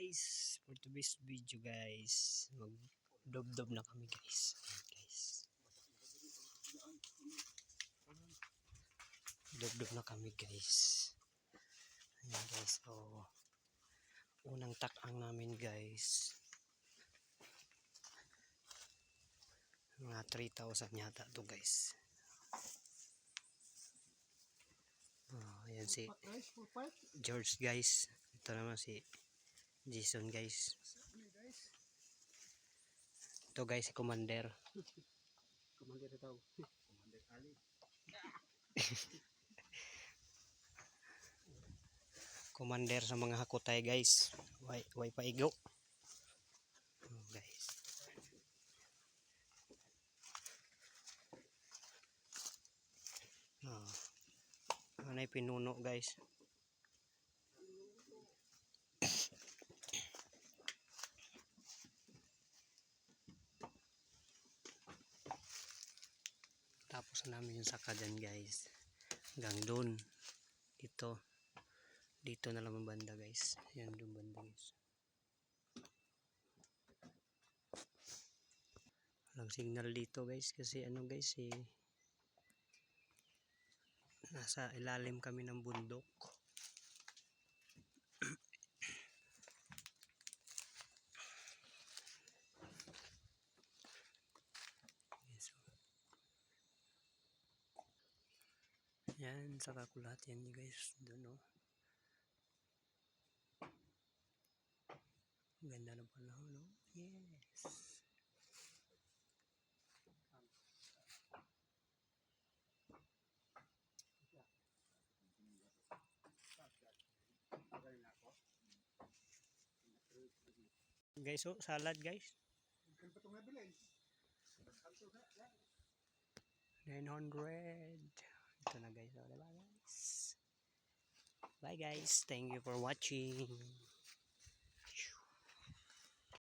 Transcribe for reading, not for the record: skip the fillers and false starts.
guys, for today's video guys, magdob-dob na kami guys. Dob-dob na kami guys. Ayan guys, so unang takang namin guys. Mga 3,000 yata to guys. Ayan si George guys. Ito naman si Jason guys. Ito guys si Commander. Commander daw. Commander Ali. Commander sa mga hakutay guys. Way paigo. Guys. Anay pinuno guys. Tapos na namin yung saka dyan guys. Hanggang doon. Dito na lang ang banda guys. Ayan doon banda guys. Walang signal dito guys. Kasi ano guys nasa ilalim kami ng bundok. Yan, saka ko lahat yan guys. Doon oh. Ganda na panahon no? Yes. Guys, oh, salad guys. 900. Ito na guys, oh, diba guys? Bye guys, thank you for watching.